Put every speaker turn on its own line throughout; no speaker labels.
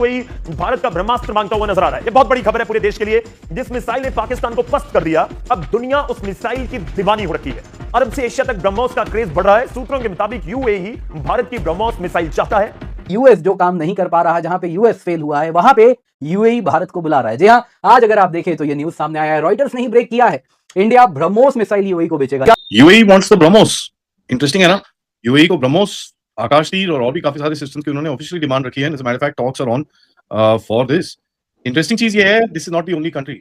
कोई भारत का ब्रह्मास्त्र मांगता हुआ नजर आ रहा है। ये बहुत बड़ी खबर है पूरे देश के लिए। जिस मिसाइल ने पाकिस्तान को पस्त कर दिया, अब दुनिया उस मिसाइल की दीवानी हो रखी है। अरब से एशिया तक ब्रह्मोस का क्रेज बढ़ रहा है। सूत्रों के मुताबिक यूएई भारत की ब्रह्मोस मिसाइल चाहता है।
यूएस जो काम नहीं कर पा रहा, जहां पे यूएस फेल हुआ है, वहां पे यूएई भारत को बुला रहा है। जी हां, आज अगर आप देखें तो ये न्यूज सामने आया है, रॉयटर्स ने ही ब्रेक किया है। इंडिया ब्रह्मोस मिसाइल यूएई को बेचेगा।
UAE wants the BrahMos. Interesting है ना, यूएई को ब्रह्मोस, आकाश तीर और भी काफी सारे सिस्टम्स की उन्होंने ऑफिशियली डिमांड रखी है। As a matter of fact talks are on for this. Interesting चीज ये है, this is not the only country.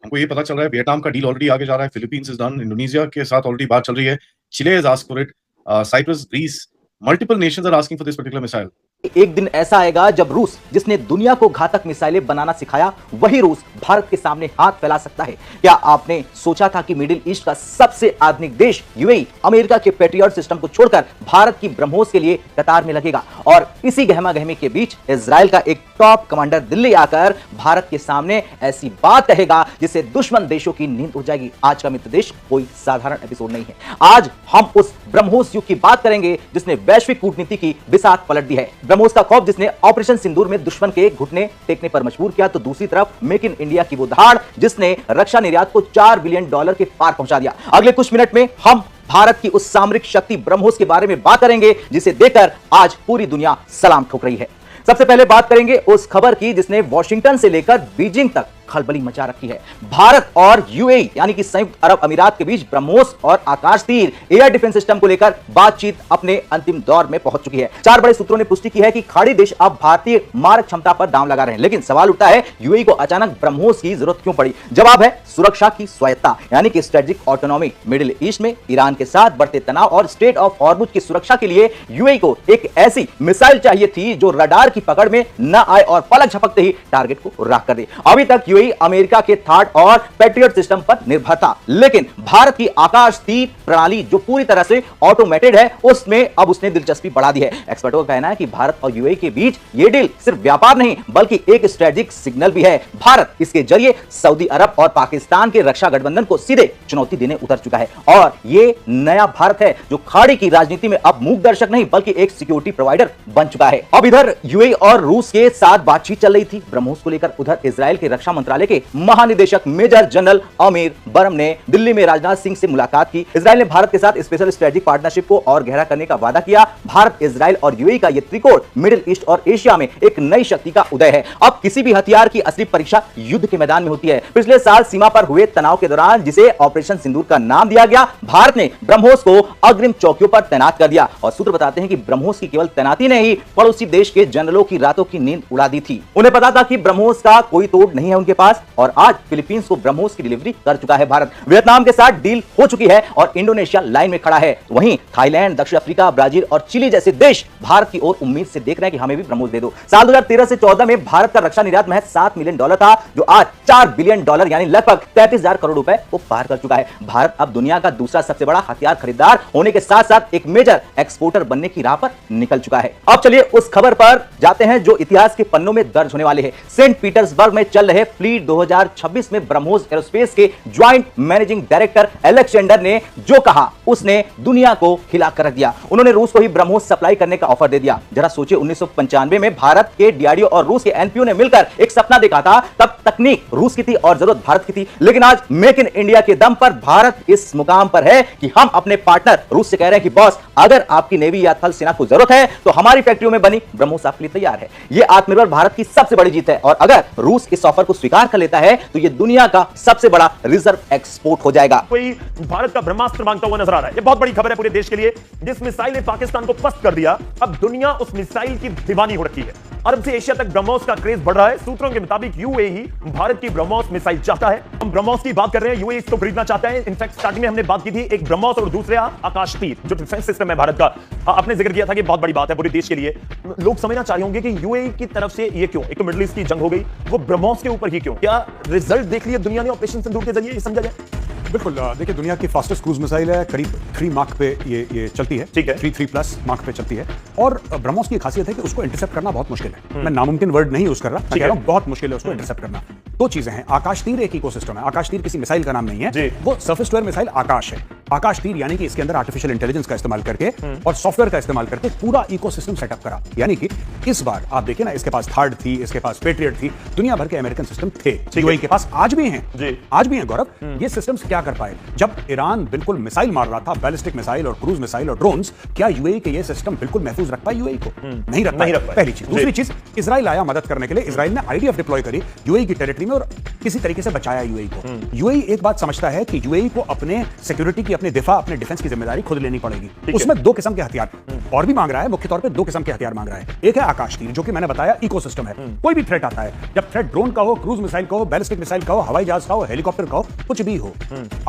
हमको ये पता चल रहा है वियतनाम का डील ऑलरेडी आगे जा रहा है, फिलीपींस इज डन, इंडोनेशिया के साथ ऑलरेडी बात चल रही है, Chile is asked for it, Cyprus, Greece, multiple nations are asking for this particular missile.
एक दिन ऐसा आएगा जब रूस, जिसने दुनिया को घातक मिसाइलें बनाना सिखाया, वही रूस भारत के सामने हाथ फैला सकता है। क्या आपने सोचा था कि मिडिल ईस्ट का सबसे आधुनिक देश यूएई अमेरिका के पैट्रियट सिस्टम को छोड़कर भारत की ब्रह्मोस के लिए कतार में लगेगा? और इसी गहमा गहमी के बीच इजराइल का एक टॉप कमांडर दिल्ली आकर भारत के सामने ऐसी बात कहेगा जिससे दुश्मन देशों की नींद उड़ जाएगी। आज का मित्र देश कोई साधारण एपिसोड नहीं है। आज हम उस ब्रह्मोस युग की बात करेंगे जिसने वैश्विक कूटनीति की बिसात पलट दी है। ब्रह्मोस का खौफ जिसने ऑपरेशन सिंदूर में दुश्मन के घुटने टेकने पर मजबूर किया, तो दूसरी तरफ मेक इन इंडिया की वो धाड़ जिसने रक्षा निर्यात को $4 बिलियन के पार पहुंचा दिया। अगले कुछ मिनट में हम भारत की उस सामरिक शक्ति ब्रह्मोस के बारे में बात करेंगे जिसे देखकर आज पूरी दुनिया सलाम ठोक रही है। सबसे पहले बात करेंगे उस खबर की जिसने वॉशिंगटन से लेकर बीजिंग तक खलबली मचा रखी है। भारत और यूएई यानी कि संयुक्त अरब अमीरात के बीच ब्रह्मोस और आकाश तीर एयर डिफेंस सिस्टम को लेकर बातचीत अपने अंतिम दौर में पहुंच चुकी है। 4 बड़े सूत्रों ने पुष्टि की है कि खाड़ी देश अब भारतीय मारक क्षमता पर दांव लगा रहे हैं। लेकिन सवाल उठता है, यूएई को अचानक ब्रह्मोस की जरूरत क्यों पड़ी? जवाब है सुरक्षा की स्वायत्ता यानी कि स्ट्रेटेजिक ऑटोनॉमी। मिडिल ईस्ट में ईरान के साथ बढ़ते तनाव और स्ट्रेट ऑफ हॉर्मुज की सुरक्षा के लिए यूएई को एक ऐसी मिसाइल चाहिए थी जो रडार की पकड़ में न आए और पलक झपकते ही टारगेट को राख कर दे। अभी तक यूएई अमेरिका के थार्ड और पैट्रियट सिस्टम पर निर्भर था, लेकिन भारत की आकाश तीर प्रणाली जो पूरी तरह से ऑटोमेटेड है, उसमें अब उसने दिलचस्पी बढ़ा दी है। एक्सपर्टों का कहना है कि भारत और यूएई के बीच यह डील सिर्फ व्यापार नहीं बल्कि एक स्ट्रेटेजिक सिग्नल भी है। भारत इसके जरिए सऊदी अरब और पाकिस्तान के रक्षा गठबंधन को सीधे चुनौती देने उतर चुका है। और यह नया भारत है जो खाड़ी की राजनीति में अब मूक दर्शक नहीं बल्कि एक सिक्योरिटी प्रोवाइडर बन चुका है। अब इधर यूएई और रूस के साथ बातचीत चल रही थी ब्रह्मोस को लेकर। उधर इजराइल के रक्षा मंत्रालय के महानिदेशक मेजर जनरल आमिर बरम ने दिल्ली में राजनाथ सिंह से मुलाकात की। इजराइल ने भारत के साथ स्पेशल स्ट्रेटेजिक पार्टनरशिप को और गहरा करने का वादा किया। भारत, इजराइल और यूएई का यह त्रिकोण मिडिल ईस्ट और एशिया में एक नई शक्ति का उदय है। अब किसी भी हथियार की असली परीक्षा युद्ध के मैदान में होती है। पिछले साल सीमा पर हुए तनाव के दौरान, जिसे ऑपरेशन सिंदूर का नाम दिया गया, भारत ने ब्रह्मोस को अग्रिम चौकियों पर तैनात कर दिया। और सूत्र बताते हैं कि ब्रह्मोस की केवल तैनाती ने ही पड़ोसी देश के जनरलों की रातों की नींद उड़ा दी थी। उन्हें पता था कि ब्रह्मोस का कोई तोड़ नहीं है उनके पास, और आज फिलीपींस को ब्रह्मोस की डिलीवरी कर चुका है भारत। वियतनाम के साथ डील हो चुकी है और इंडोनेशिया लाइन में खड़ा है। वहीं थाईलैंड, दक्षिण अफ्रीका, ब्राजील और चिली जैसे देश भारत की ओर उम्मीद से देख रहे हैं कि हमें भी ब्रह्मोस दे दो। साल 2013 से 14 में भारत का रक्षा निर्यात महज $7 मिलियन था, जो आज $4 बिलियन यानी लगभग 33,000 करोड़ रुपए को पार कर चुका है। भारत अब दुनिया का दूसरा सबसे बड़ा हथियार खरीदार होने के साथ साथ एक मेजर एक्सपोर्टर बनने की राह पर निकल चुका है। अब चलिए उस खबर पर जाते हैं जो इतिहास के पन्नों में दर्ज होने वाले हैं। सेंट पीटर्सबर्ग में चल रहे फ्लीट 2026 में ब्रह्मोस एरोस्पेस के ज्वाइंट मैनेजिंग डायरेक्टर अलेक्जेंडर ने जो कहा उसने दुनिया को हिला कर रख दिया। उन्होंने रूस को ही ब्रह्मोस सप्लाई करने का ऑफर दे दिया। जरा सोचिए, 1995 में भारत के डीआरडीओ और रूस के एनपीओ ने मिलकर एक सपना देखा था। तब तकनीक रूस की थी और जरूरत भारत की थी, लेकिन आज मेक इन इंडिया के दम पर भारत इस मुकाम पर है कि हम अपने पार्टनर रूस से कह रहे हैं कि बॉस, अगर आपकी नेवी या थल सेना को जरूरत है तो हमारी फैक्ट्रियों में बनी ब्रह्मोस आपके लिए तैयार है। यह आत्मनिर्भर भारत की सबसे बड़ी जीत है और अगर रूस इस ऑफर को स्वीकार कर लेता है तो यह दुनिया का सबसे बड़ा रिजर्व एक्सपोर्ट हो जाएगा।
कोई भारत का ब्रह्मास्त्र मांगता हुआ नजर आ रहा है। यह बहुत बड़ी खबर है पूरे देश के लिए। जिस मिसाइल ने पाकिस्तान को पस्त कर दिया, अब दुनिया उस मिसाइल की दीवानी हो रखी है। अरब से एशिया तक ब्रह्मोस का क्रेज बढ़ रहा है। सूत्रों के मुताबिक यूएई भारत की ब्रह्मोस मिसाइल चाहता है। हम ब्रह्मोस की बात कर रहे हैं, यूएई इसको खरीदना चाहता है। इनफैक्ट स्टार्टिंग में हमने बात की थी एक ब्रह्मोस और दूसरा आकाश तीर जो डिफेंस सिस्टम है भारत का। आपने जिक्र किया था कि बहुत बड़ी बात है पूरे देश के लिए। लोग समझना चाह रहे होंगे कि यूएई की तरफ से ये क्यों, एक तो मिडिल ईस्ट की जंग हो गई, वो ब्रह्मोस के ऊपर ही क्यों? क्या रिजल्ट देख लिया दुनिया ने ऑपरेशन सिंदूर के जरिए, ये समझा जाए?
बिल्कुल। देखिए, दुनिया की फास्टेस्ट क्रूज मिसाइल है, करीब 3 मार्क पे ये चलती है।
ठीक है,
3+ मार्क पे चलती है। और ब्रह्मोस की खासियत है कि उसको इंटरसेप्ट करना बहुत मुश्किल है। मैं नामुमकिन वर्ड नहीं यूज कर रहा, मैं कह रहा हूं बहुत मुश्किल है उसको इंटरसेप्ट करना। 2 चीजें हैं। आकाश तीर एक इकोसिस्टम है। आकाश तीर किसी मिसाइल का नाम नहीं है, वो सरफेस टू एयर मिसाइल आकाश है। आकाश तीर यानी कि इसके अंदर आर्टिफिशियल इंटेलिजेंस का इस्तेमाल करके और सॉफ्टवेयर का इस्तेमाल करके पूरा इकोसिस्टम सेटअप करा। यानी कि इस बार आप देखिए ना, इसके पास थार्ड थी, इसके पास पेट्रियट थी, दुनिया भर के अमेरिकन सिस्टम थे, यूएई के पास आज भी हैं
जी।
आज भी हैं गौरव। ये सिस्टम्स क्या कर पाए? जब ईरान बिल्कुल मिसाइल मार रहा था, बैलिस्टिक मिसाइल और क्रूज मिसाइल और ड्रोन्स, क्या यूएई के ये सिस्टम बिल्कुल महफूज रख पाए यूएई को? नहीं रख पाए। पहली चीज। दूसरी चीज, इजराइल आया मदद करने के लिए, इजराइल ने आईडीएफ डिप्लॉय करी यूएई की टेरिटरी में और किसी तरीके से बचाया यूएई को। यूएई एक बात समझता है कि यूएई को अपने सिक्योरिटी की, अपने दिफा, अपने डिफेंस की जिम्मेदारी खुद लेनी पड़ेगी। उसमें दो किस्म के हथियार और भी मांग रहा है, मुख्य तौर पे दो किस्म के हथियार मांग रहा है। एक है आकाश तीर, जो कि मैंने बताया इकोसिस्टम है। कोई भी थ्रेट आता है, जब थ्रेट ड्रोन का हो, क्रूज मिसाइल का हो, बैलिस्टिक मिसाइल का हो, हवाई जहाज का हो, हेलीकॉप्टर का हो, कुछ भी हो,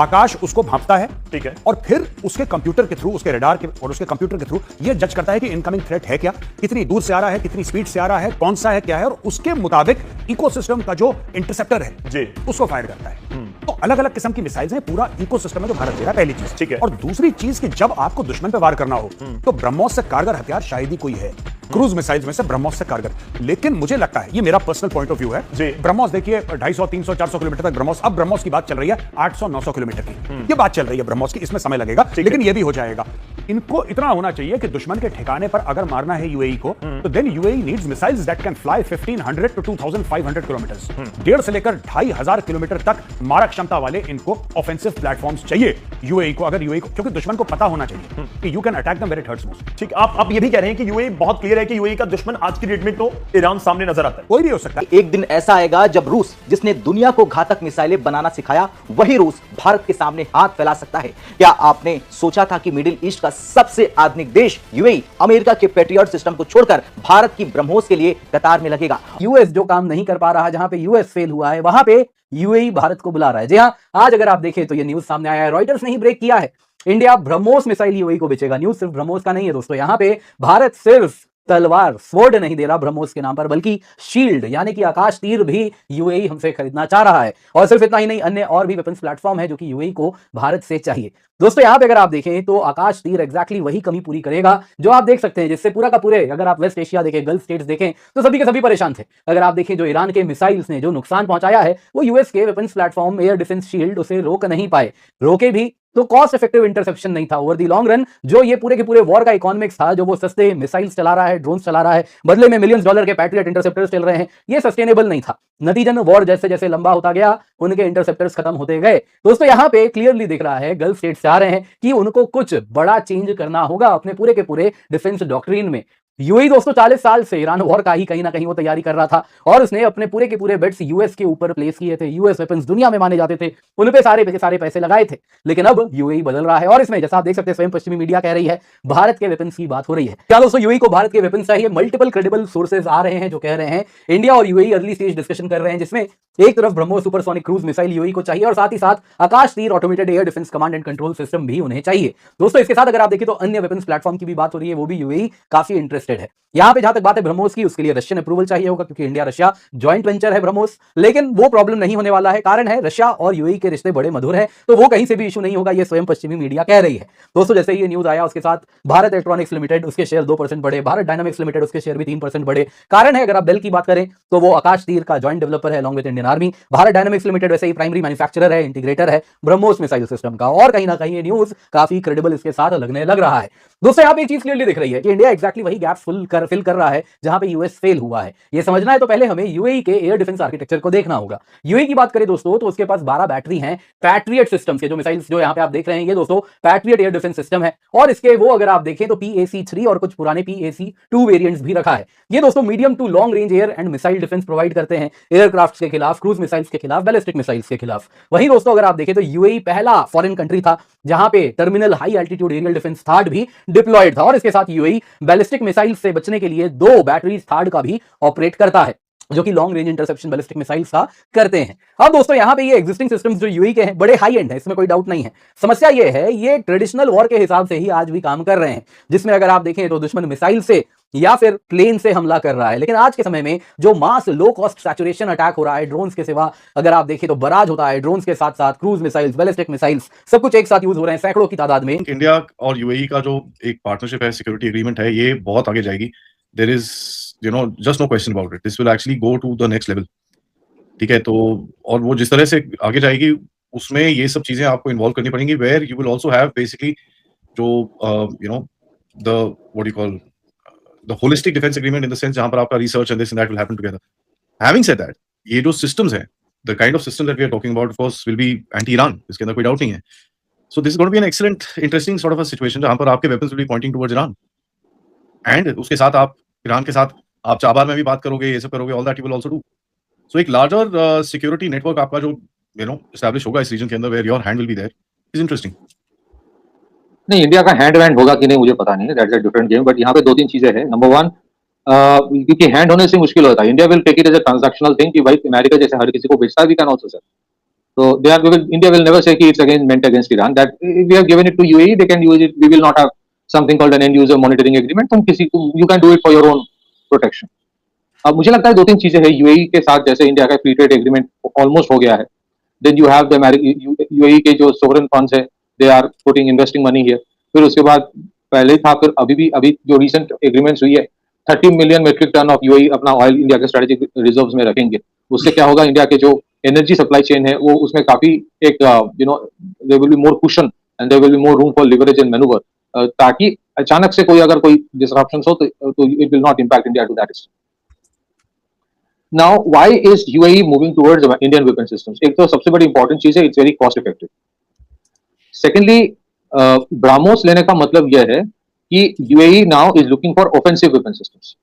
आकाश उसको भांपता है,
ठीक है,
और फिर उसके कंप्यूटर के थ्रू, उसके रडार के और उसके कंप्यूटर के थ्रू ये जज करता है कि इनकमिंग थ्रेट है क्या, कितनी दूर से आ रहा है, कितनी स्पीड से आ रहा है, कौन सा है, क्या है, और उसके मुताबिक इकोसिस्टम का जो इंटरसेप्टर है
जी,
उसको फायर करता है। तो अलग अलग किस्म की मिसाइल्स हैं, पूरा इकोसिस्टम है जो भारत दे रहा है, पहली चीज।
ठीक है।
और दूसरी चीज कि जब आपको दुश्मन पे वार करना हो तो ब्रह्मोस से कारगर हथियार शायद ही कोई है, क्रूज मिसाइल्स में से ब्रह्मोस से कारगर। लेकिन मुझे लगता है, ये मेरा पर्सनल पॉइंट ऑफ व्यू है
जी,
ब्रह्मोस देखिए 250, 300, 400 किलोमीटर तक ब्रह्मोस, अब ब्रह्मोस की बात चल रही है 800, 900 किलोमीटर की, ये बात चल रही है ब्रह्मोस की, इसमें समय लगेगा लेकिन ये भी हो जाएगा। इनको इतना होना चाहिए कि दुश्मन के ठिकाने पर अगर मारना है यूएई को, तो then UAE needs missiles that can fly 1500 to 2500 kilometres, 1.5 से लेकर 2500 किलोमीटर तक मारक क्षमता वाले इनको ऑफेंसिव प्लेटफॉर्म्स चाहिए यूएई को, अगर यूएई को, क्योंकि दुश्मन को पता होना चाहिए कि you can attack them where it hurts most.
ठीक, आप ये भी कह रहे हैं कि यूएई बहुत क्लियर है कि यूएई का दुश्मन आज की डेट में तो ईरान सामने नजर आता है।
कोई भी हो सकता है।
एक दिन ऐसा आएगा जब रूस, जिसने दुनिया को घातक मिसाइलें बनाना सिखाया, वही रूस भारत के सामने हाथ फैला सकता है। क्या आपने सोचा था कि मिडिल ईस्ट का सबसे आधुनिक देश यूएई अमेरिका के पेट्रियट सिस्टम को छोड़कर भारत की ब्रह्मोस के लिए कतार में लगेगा?
यूएस जो काम नहीं कर पा रहा, जहां पे यूएस फेल हुआ है, वहां पे यूएई भारत को बुला रहा है। जी हां, आज अगर आप देखें तो ये न्यूज सामने आया है, रॉयटर्स ने ही ब्रेक किया है। इंडिया ब्रह्मोस मिसाइल यूएई को बेचेगा। न्यूज सिर्फ ब्रह्मोस का नहीं है दोस्तों, यहां पे भारत सिर्फ तलवार, स्वॉर्ड नहीं दे रहा ब्रह्मोस के नाम पर, बल्कि शील्ड यानी कि आकाश तीर भी यूएई हमसे खरीदना चाह रहा है। और सिर्फ इतना ही नहीं, अन्य और भी वेपन्स प्लेटफॉर्म है जो कि यूएई को भारत से चाहिए। दोस्तों यहां पे अगर आप देखें तो आकाश तीर एग्जैक्टली वही कमी पूरी करेगा जो आप देख सकते हैं, जिससे पूरा का पूरे, अगर आप वेस्ट एशिया देखें, गल्फ स्टेट्स देखें, तो सभी के सभी परेशान थे। अगर आप देखें जो ईरान के मिसाइल्स ने जो नुकसान पहुंचाया है, वो यूएस के weapons platform air defence shield उसे रोक नहीं पाए। रोके भी तो कॉस्ट इफेक्टिव इंटरसेप्शन नहीं था। ओवर दी लॉन्ग रन जो ये पूरे के पूरे वॉर का इकोनॉमिक्स था, जो वो सस्ते मिसाइल्स चला रहा है, ड्रोन्स चला रहा है, बदले में मिलियंस डॉलर के पैट्रियट इंटरसेप्टर्स चल रहे हैं, ये सस्टेनेबल नहीं था। नतीजन वॉर जैसे जैसे लंबा होता गया, उनके इंटरसेप्टर्स खत्म होते गए। दोस्तों यहां पे क्लियरली दिख रहा है, गल्फ स्टेट्स चाह रहे हैं कि उनको कुछ बड़ा चेंज करना होगा अपने पूरे के पूरे डिफेंस डॉक्ट्रिन में। यूएई दोस्तों 40 साल से ईरान वॉर का ही कहीं ना कहीं वो तैयारी कर रहा था, और उसने अपने पूरे के पूरे बेट्स यूएस के ऊपर प्लेस किए थे। यूएस वेपन्स दुनिया में माने जाते थे, उन पे सारे पैसे लगाए थे। लेकिन अब यूएई बदल रहा है, और इसमें जैसा आप देख सकते हैं स्वयं पश्चिमी मीडिया कह रही है भारत के वेपन्स की बात हो रही है। क्या दोस्तों यूएई को भारत के वेपन्स चाहिए? मल्टीपल क्रेडिबल सोर्सेज आ रहे हैं जो कह रहे हैं इंडिया और यूएई अर्ली स्टेज डिस्कशन कर रहे हैं, जिसमें एक तरफ BrahMos supersonic cruise missile UAE को चाहिए, और साथ ही साथ आकाश तीर automated air defence command and control system भी उन्हें चाहिए। दोस्तों इसके साथ अगर आप देखें तो अन्य वेपन्स प्लेटफॉर्म की भी बात हो रही है, वो भी यूएई काफी इंटरेस्टेड है। यहां पे जहां तक बात है ब्रह्मोस की, उसके लिए रशियन अप्रूवल चाहिए होगा, क्योंकि इंडिया रशिया जॉइंट वेंचर है ब्रह्मोस। लेकिन वो प्रॉब्लम नहीं होने वाला है, कारण है रशिया और यूएई के रिश्ते बड़े मधुर है, तो वो कहीं से भी इशू नहीं होगा, ये स्वयं पश्चिमी मीडिया कह रही है। दोस्तों जैसे ये न्यूज आया, उसके साथ भारत इलेक्ट्रॉनिक्स लिमिटेड, उसके शेयर 2% बढ़े, भारत डायनामिक्स लिमिटेड, उसके शेयर भी 3% बढ़े। कारण है, अगर आप बेल की बात करें तो वो आकाश तीर का जॉइंट डेवलपर है along with Indian army. Bharat dynamics limited वैसे ही प्राइमरी मैन्युफैक्चरर है, इंटीग्रेटर है ब्रह्मोस मिसाइल सिस्टम का, और कहीं ना कहीं ये न्यूज काफी क्रेडिबल इसके साथ लगने लग रहा है। दोस्तों यहाँ पे एक चीज क्लियरली दिख रही है कि इंडिया एक्जैक्टली वही गैप फिल कर रहा है जहां पे यूएस फेल हुआ है। ये समझना है तो पहले हमें यूएई के एयर डिफेंस आर्किटेक्चर को देखना होगा। यूएई की बात करें दोस्तों तो उसके पास 12 बैटरी हैं पैट्रियट सिस्टम्स के, जो मिसाइल्स जो यहाँ पे आप देख रहे हैं ये दोस्तों पैट्रियट एयर डिफेंस सिस्टम है, और इसके वो अगर आप देखें तो PAC-3 और कुछ पुराने PAC-2 वेरिएंट्स भी रखा है। ये दोस्तों medium to long range air and missile defence provide करते हैं एयरक्राफ्ट के खिलाफ, क्रूज मिसाइल्स के खिलाफ, बैलिस्टिक मिसाइल्स के खिलाफ। वहीं दोस्तों अगर आप देखें तो यूएई पहला फॉरेन कंट्री था जहां पे terminal high altitude aerial defence THAAD भी डिप्लॉयड था, और इसके साथ यूएई बैलिस्टिक मिसाइल से बचने के लिए 2 बैटरीज थार्ड का भी ऑपरेट करता है, जो कि long range interception ballistic missiles का करते हैं। अब दोस्तों यहां पे ये एग्जिस्टिंग सिस्टम्स जो यूएई के हैं बड़े हाई एंड है, इसमें कोई डाउट नहीं है। समस्या ये है, ये ट्रेडिशनल वॉर के हिसाब से ही आज भी काम कर रहे हैं, जिसमें अगर आप देखें तो दुश्मन मिसाइल से या फिर प्लेन से हमला कर रहा है। लेकिन आज के समय में जो मास लो कॉस्ट सैचुरेशन अटैक हो रहा है, ड्रोन्स के सिवा अगर आप देखें तो बराज होता है, ड्रोन्स के साथ साथ क्रूज मिसाइल्स, बैलिस्टिक मिसाइल्स, सब कुछ एक साथ यूज हो रहे हैं सैकड़ों की तादाद में।
इंडिया और यूएई का जो एक पार्टनरशिप है, सिक्योरिटी एग्रीमेंट है, ये बहुत आगे जाएगी। There is just no question about it, this will actually go to the next level. ठीक है, तो और वो जिस तरह से आगे जाएगी उसमें ये सब चीजें आपको इन्वॉल्व करनी पड़ेंगी, where you will also have basically जो the what you call the holistic defense agreement in the sense जहां पर आपका research and this and that will happen together. Having said that, ये जो systems हैं, the kind of system that we are talking about, of course, will be anti-Iran. इसके अंदर कोई doubt नहीं है. So this is going to be an excellent, interesting sort of a situation जहां पर आपके weapons will be pointing towards Iran. And उसके साथ आप ईरान के साथ आप चाबार में भी बात करोगे, ये सब करोगे, all that you will also do. So एक larger security network आपका जो establish होगा इस region के अंदर where your hand will be there is interesting.
नहीं, इंडिया का हैंड वैंड होगा कि नहीं मुझे पता नहीं है, that's a different game, but यहाँ पे 2-3 चीजें हैं. नंबर 1, क्योंकि हैंड होने से मुश्किल होता है. India will take it as a transactional thing कि भाई अमेरिका जैसे हर किसी को बेचता है, we can also sell. So India will never say कि it's again meant against Iran. That if we have given it to UAE, they can use it. We will not have something called an end user monitoring agreement. तुम किसी को you can do it for your own protection. अब मुझे लगता है 2-3 चीजें हैं UAE के साथ. जैसे इंडिया का फ्री ट्रेड एग्रीमेंट ऑलमोस्ट हो गया है. Then you have the UAE के जो sovereign funds है, they are putting investing money here. फिर उसके बाद पहले था, फिर अभी जो recent agreements हुई है, 30 million metric ton of UAE अपना ऑयल इंडिया के strategic reserves में रखेंगे. उससे क्या होगा, इंडिया के जो एनर्जी सप्लाई चेन है वो उसमें काफी एक there will be more cushion and there will be more room for leverage and manoeuvre, ताकि अचानक से कोई अगर कोई डिसरप्शंस हो तो it will not impact India to that extent. Now why is UAE moving towards Indian weapon systems? एक तो सबसे बड़ी इंपॉर्टेंट चीज है, it's very cost effective. Secondly, BrahMos लेने का मतलब यह है कि UAE now is looking for offensive weapon systems.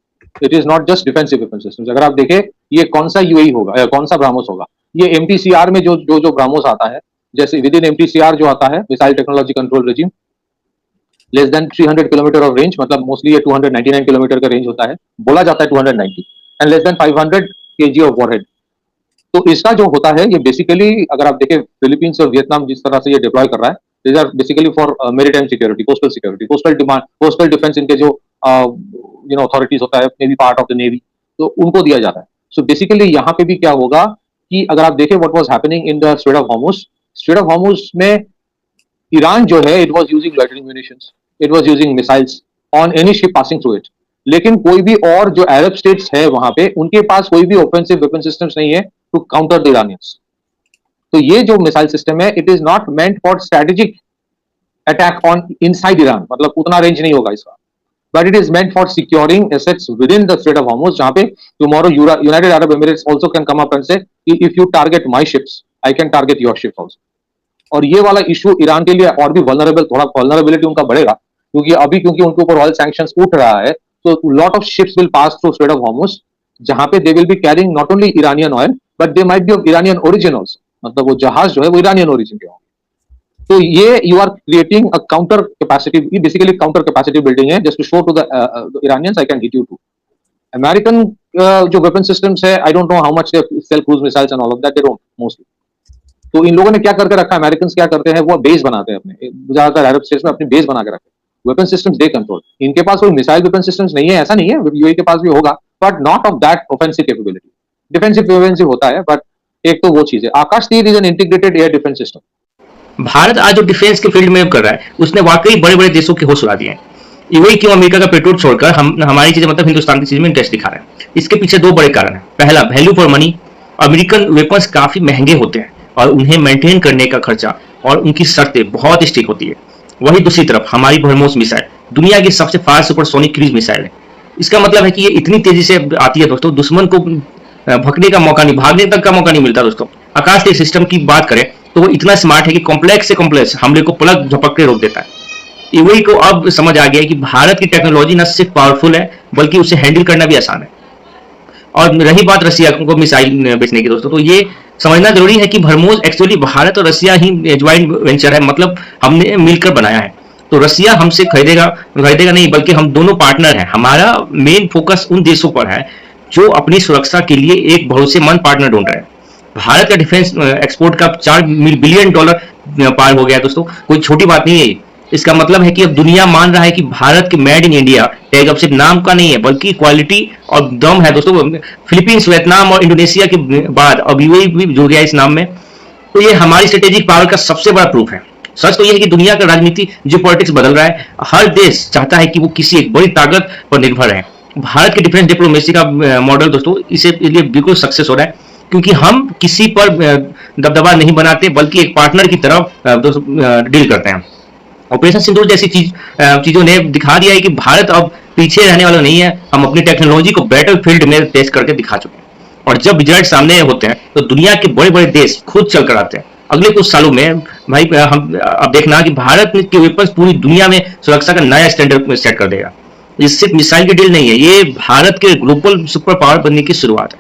It is not just defensive weapon systems. अगर आप देखें ये कौन सा यूएई होगा, कौन सा ब्राह्मोस होगा, ये एमटीसीआर में जो ब्राह्मोस आता है, जैसे विद इन एमटीसीआर जो आता है, missile technology control regime, less than 300 kilometre of range, मतलब मोस्टली ये 299 किलोमीटर का रेंज होता है, बोला जाता है 290, and less than 500 KG of warhead. तो इसका जो होता है ये बेसिकली, अगर आप देखें फिलीपींस और वियतनाम जिस तरह से ये डिप्लॉय कर रहा है, these are basically for maritime security, coastal security, coastal demand, coastal defence. इनके जो अथॉरिटीज होता है, navy part of the navy, तो उनको दिया जाता है. सो बेसिकली यहाँ पे भी क्या होगा कि अगर आप देखें what was happening in the straight of Hormuz में ईरान जो है, it was using loitering munitions, it was using missiles on any ship passing through it. लेकिन कोई भी और जो अरब स्टेट्स है वहां पे, उनके पास कोई भी ऑफेंसिव वेपन सिस्टम्स नहीं है टू काउंटर द इरानियंस. तो ये जो मिसाइल सिस्टम है, it is not meant for strategic attack on inside Iran, मतलब उतना रेंज नहीं होगा इसका, but it is meant for securing assets within the Strait of Hormuz, जहाँ पे tomorrow United Arab Emirates also can come up and say if you target my ships, I can target your ships also. और ये वाला issue Iran के लिए और भी थोड़ा vulnerability उनका बढ़ेगा, क्योंकि उनके ऊपर ऑयल सैंक्शंस उठ रहा है. So lot of ships will pass through Strait of Hormuz, जहाँ पे they will be carrying not only Iranian oil, but they might be of Iranian origin also. मतलब वो जहाज जो है वो Iranian origin के होंगे. तो ये you are creating a counter capacity, basically counter capacity building है, just to show to the Iranians I can hit you too. American जो वेपन सिस्टम्स है, I don't know how much they sell cruise missiles and all of that, they don't mostly. तो इन लोगों ने क्या करके रखा, अमेरिकन क्या करते हैं, वो बेस बनाते हैं अपने, ज्यादातर अरब स्टेट्स में अपनी बेस बना के रखते हैं. Weapon systems they control. इनके पास कोई मिसाइल वेपन सिस्टम्स नहीं है, ऐसा नहीं है, यूएई के पास भी होगा, but not of that offensive capability. Defensive offensive होता है, बट एक तो वो चीज है. आकाश तीर is an integrated air defence system.
Bharat आज जो डिफेंस के फील्ड में कर रहा है, उसने वाकई बड़े बड़े देशों के होश उड़ा दिए हैं. यूएई क्यों अमेरिका का पेट्रोल छोड़कर हमारी चीजें, मतलब हिंदुस्तान की चीज में इंटरेस्ट दिखा रहा है? इसके पीछे 2 बड़े कारण हैं. पहला, value for money. American weapons काफी महंगे होते हैं और उन्हें मेंटेन करने का खर्चा और उनकी शर्तें बहुत स्ट्रिक्ट होती है. वही दूसरी तरफ हमारी ब्रह्मोस मिसाइल दुनिया की सबसे फास्ट सुपरसोनिक क्रूज मिसाइल है. इसका मतलब है कि ये इतनी तेजी से आती है दोस्तों, दुश्मन को भगने का मौका नहीं, भागने तक का मौका नहीं मिलता दोस्तों. आकाश के सिस्टम की बात करें तो वो इतना स्मार्ट है कि कॉम्प्लेक्स से कॉम्प्लेक्स हमले को पलक झपक के रोक देता है. यूएई को अब समझ आ गया है कि भारत की टेक्नोलॉजी न सिर्फ पावरफुल है, बल्कि उसे हैंडल करना भी आसान है. और रही बात रसिया को मिसाइल बेचने की दोस्तों, तो ये समझना जरूरी है कि ब्रह्मोस एक्चुअली भारत और रसिया ही ज्वाइंट वेंचर है, मतलब हमने मिलकर बनाया है. तो रसिया हमसे खरीदेगा नहीं, बल्कि हम दोनों पार्टनर हैं. हमारा मेन फोकस उन देशों पर है जो अपनी सुरक्षा के लिए एक भरोसेमंद पार्टनर ढूंढ रहे हैं. भारत का डिफेंस एक्सपोर्ट का $4 बिलियन पार हो गया दोस्तों, कोई छोटी बात नहीं है. इसका मतलब है कि अब दुनिया मान रहा है कि भारत के मेड इन इंडिया टैग अब सिर्फ नाम का नहीं है, बल्कि क्वालिटी और दम है दोस्तों. फिलीपींस, वियतनाम और इंडोनेशिया के बाद अब यूएई भी जुड़ गया इस नाम में. तो ये हमारी स्ट्रेटेजिक पावर का सबसे बड़ा प्रूफ है. सच तो यह है कि दुनिया का राजनीति जियोपॉलिटिक्स बदल रहा है. हर देश चाहता है कि वो किसी एक बड़ी ताकत पर निर्भर है. भारत के डिफेंस डिप्लोमेसी का मॉडल दोस्तों इसे लिए बिल्कुल सक्सेस हो रहा है, क्योंकि हम किसी पर दबदबा नहीं बनाते, बल्कि एक पार्टनर की तरफ डील करते हैं. ऑपरेशन सिंदूर जैसी चीजों ने दिखा दिया है कि भारत अब पीछे रहने वाला नहीं है। हम अपनी टेक्नोलॉजी को बैटल फील्ड में टेस्ट करके दिखा चुके हैं, और जब रिजल्ट सामने होते हैं तो दुनिया के बड़े बड़े देश खुद चल कर आते हैं। अगले कुछ सालों में भाई हम अब देखना कि भारत के वेपन्स पूरी दुनिया में सुरक्षा का नया स्टैंडर्ड सेट कर देगा। इससे मिसाइल की डील नहीं है, ये भारत के ग्लोबल सुपर पावर बनने की शुरुआत है।